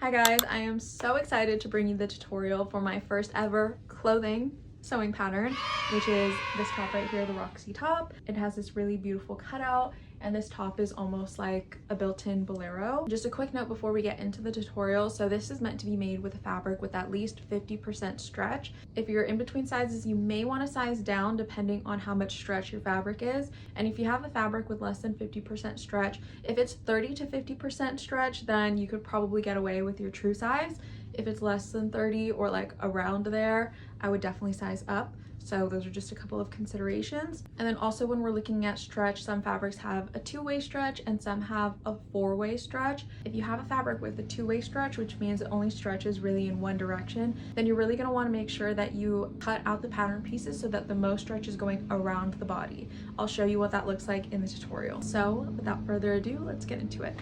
Hi guys, I am so excited to bring you the tutorial for my first ever clothing sewing pattern, which is this top right here, the Roxy top. It has this really beautiful cutout, and this top is almost like a built-in bolero. Just a quick note before we get into the tutorial, so this is meant to be made with a fabric with at least 50% stretch. If you're in between sizes, you may want to size down depending on how much stretch your fabric is. And if you have a fabric with less than 50% stretch, if it's 30 to 50% stretch, then you could probably get away with your true size. If it's less than 30 or like around there, I would definitely size up. So those are just a couple of considerations. And then also when we're looking at stretch, some fabrics have a two-way stretch and some have a four-way stretch. If you have a fabric with a two-way stretch, which means it only stretches really in one direction, then you're really gonna wanna make sure that you cut out the pattern pieces so that the most stretch is going around the body. I'll show you what that looks like in the tutorial. So without further ado, let's get into it.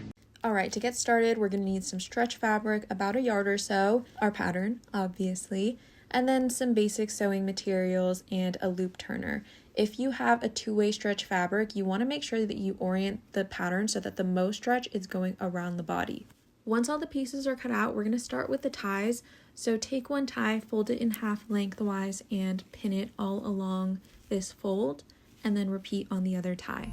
All right, to get started, we're gonna need some stretch fabric, about a yard or so, our pattern, obviously, and then some basic sewing materials and a loop turner. If you have a two-way stretch fabric, you wanna make sure that you orient the pattern so that the most stretch is going around the body. Once all the pieces are cut out, we're gonna start with the ties. So take one tie, fold it in half lengthwise, and pin it all along this fold, and then repeat on the other tie.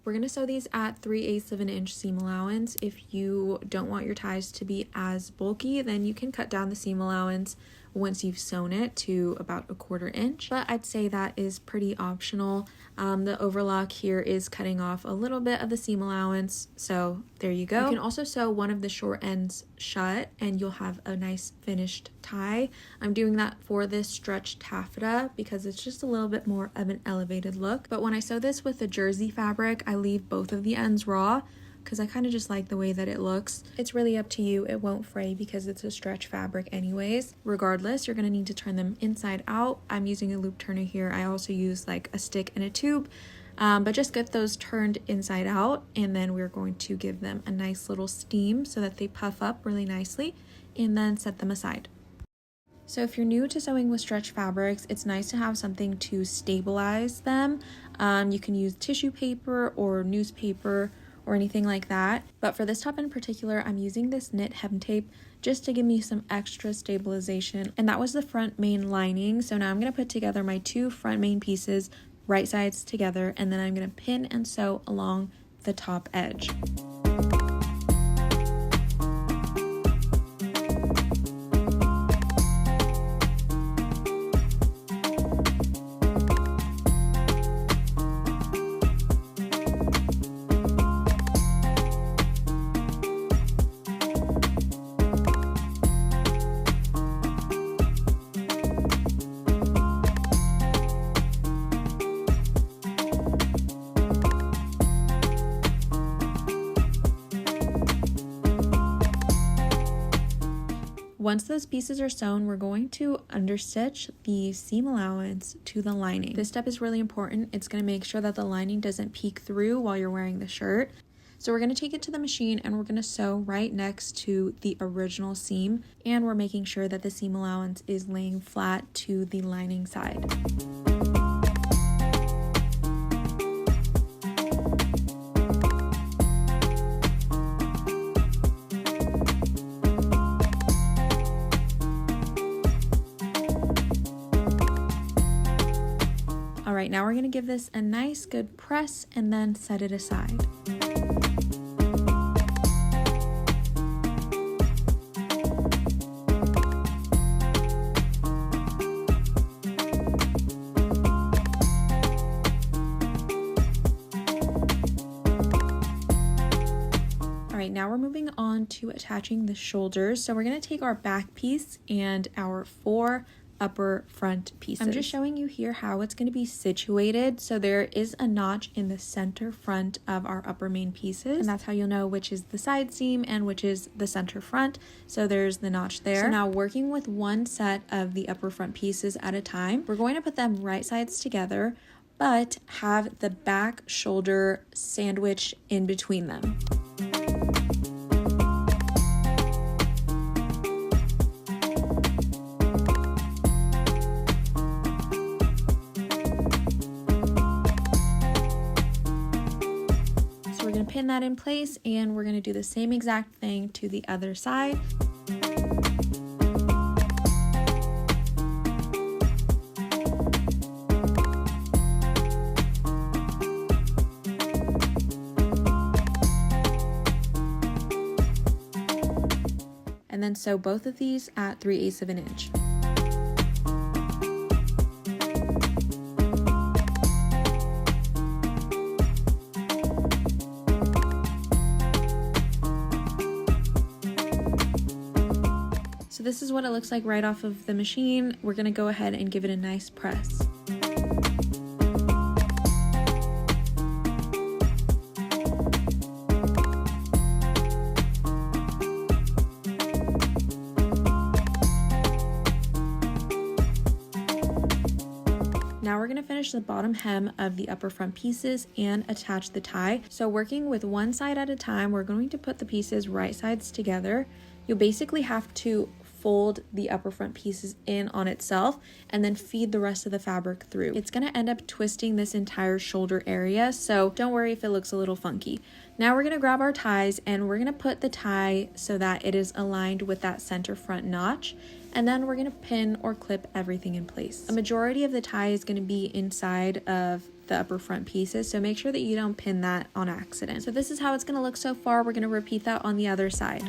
We're going to sew these at 3/8 of an inch seam allowance. If you don't want your ties to be as bulky, then you can cut down the seam allowance once you've sewn it to about 1/4 inch, but I'd say that is pretty optional. The overlock here is cutting off a little bit of the seam allowance, so there you go. You can also sew one of the short ends shut and you'll have a nice finished tie. I'm doing that for this stretch taffeta because it's just a little bit more of an elevated look, but when I sew this with the jersey fabric, I leave both of the ends raw because I kind of just like the way that it looks. It's really up to you. It won't fray because it's a stretch fabric anyways. Regardless, you're going to need to turn them inside out. I'm using a loop turner here. I also use like a stick and a tube, but just get those turned inside out, and then we're going to give them a nice little steam so that they puff up really nicely, and then set them aside. So if you're new to sewing with stretch fabrics, it's nice to have something to stabilize them. You can use tissue paper or newspaper or anything like that, but for this top in particular, I'm using this knit hem tape just to give me some extra stabilization, and that was the front main lining. So now I'm going to put together my two front main pieces, right sides together, and then I'm going to pin and sew along the top edge. Once those pieces are sewn, we're going to understitch the seam allowance to the lining. This step is really important. It's going to make sure that the lining doesn't peek through while you're wearing the shirt. So we're going to take it to the machine and we're going to sew right next to the original seam, and we're making sure that the seam allowance is laying flat to the lining side. All right, now we're going to give this a nice good press and then set it aside. All right, now we're moving on to attaching the shoulders. So we're going to take our back piece and our 4 upper front pieces. I'm just showing you here how it's going to be situated. So there is a notch in the center front of our upper main pieces, and that's how you'll know which is the side seam and which is the center front. So there's the notch there. So now, working with one set of the upper front pieces at a time, we're going to put them right sides together, but have the back shoulder sandwiched in between them. pin that in place, and we're going to do the same exact thing to the other side. And then sew both of these at 3/8 of an inch. So this is what it looks like right off of the machine. We're gonna go ahead and give it a nice press. Now we're gonna finish the bottom hem of the upper front pieces and attach the tie. So working with one side at a time, we're going to put the pieces right sides together. You'll basically have to fold the upper front pieces in on itself and then feed the rest of the fabric through. It's gonna end up twisting this entire shoulder area, so don't worry if it looks a little funky. Now we're gonna grab our ties and we're gonna put the tie so that it is aligned with that center front notch, and then we're gonna pin or clip everything in place. A majority of the tie is gonna be inside of the upper front pieces, so make sure that you don't pin that on accident. So this is how it's gonna look so far. We're gonna repeat that on the other side.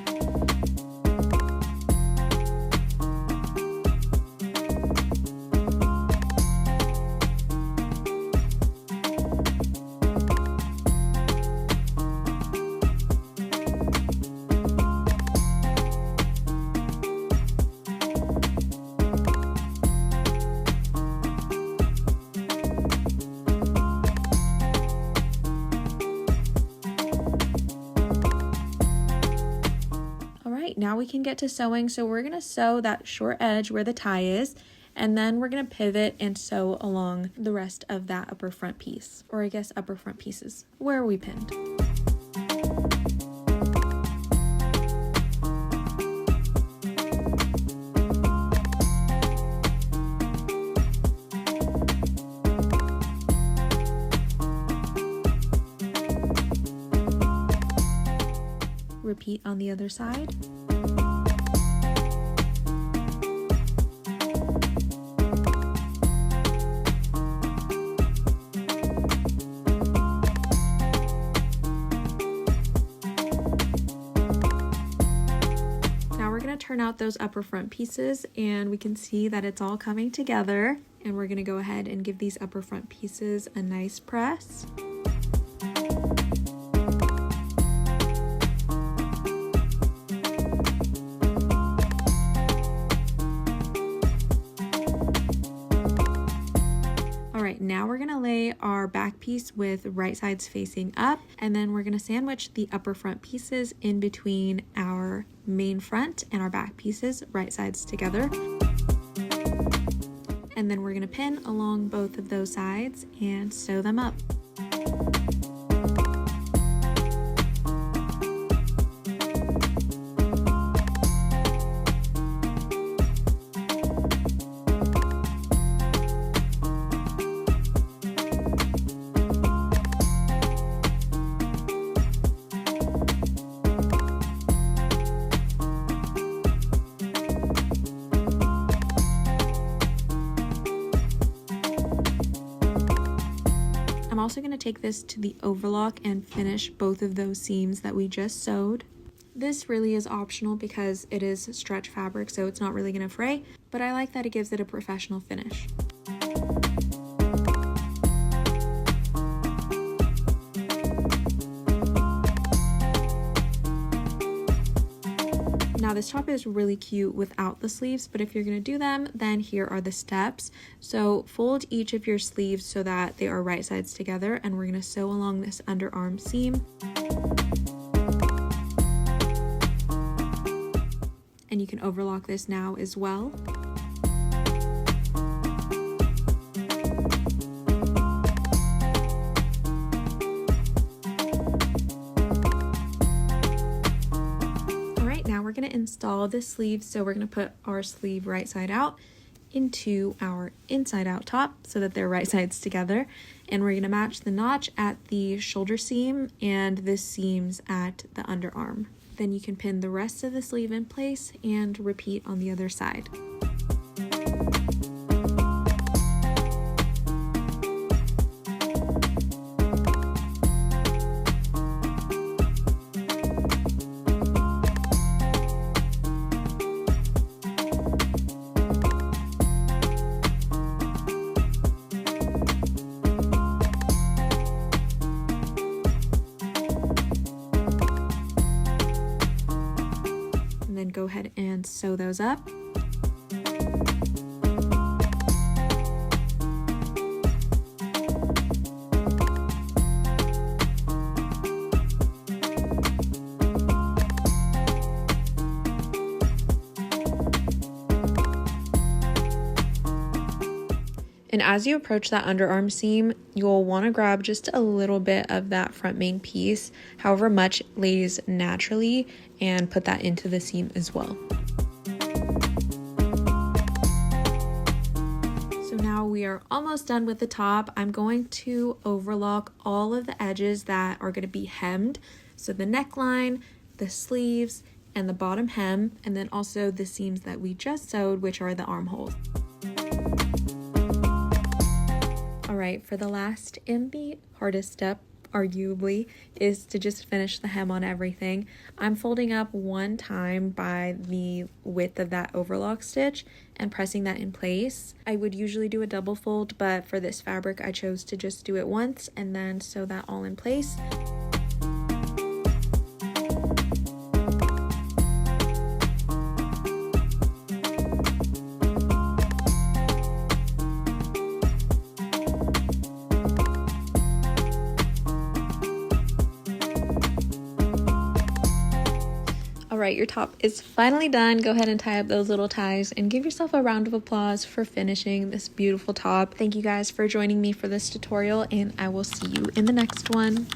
Now we can get to sewing. So we're going to sew that short edge where the tie is, and then we're going to pivot and sew along the rest of that upper front piece, or I guess upper front pieces where we pinned. Repeat on the other side. Turn out those upper front pieces, and we can see that it's all coming together, and we're going to go ahead and give these upper front pieces a nice press. Now we're gonna lay our back piece with right sides facing up, and then we're gonna sandwich the upper front pieces in between our main front and our back pieces, right sides together. And then we're gonna pin along both of those sides and sew them up. I'm also going to take this to the overlock and finish both of those seams that we just sewed. This really is optional because it is stretch fabric, so it's not really going to fray, but I like that it gives it a professional finish. Now this top is really cute without the sleeves, but if you're going to do them, then here are the steps. So fold each of your sleeves so that they are right sides together, and we're going to sew along this underarm seam. And you can overlock this now as well. Now we're going to install the sleeve, so we're going to put our sleeve right side out, into our inside out top so that they're right sides together. And we're going to match the notch at the shoulder seam and the seams at the underarm. Then you can pin the rest of the sleeve in place and repeat on the other side. Go ahead and sew those up. And as you approach that underarm seam, you'll want to grab just a little bit of that front main piece, however much lays naturally, and put that into the seam as well. So now we are almost done with the top. I'm going to overlock all of the edges that are going to be hemmed. So the neckline, the sleeves, and the bottom hem, and then also the seams that we just sewed, which are the armholes. Alright, for the last and the hardest step, arguably, is to just finish the hem on everything. I'm folding up one time by the width of that overlock stitch and pressing that in place. I would usually do a double fold, but for this fabric I chose to just do it once and then sew that all in place. Alright, your top is finally done. Go ahead and tie up those little ties and give yourself a round of applause for finishing this beautiful top. Thank you guys for joining me for this tutorial, and I will see you in the next one.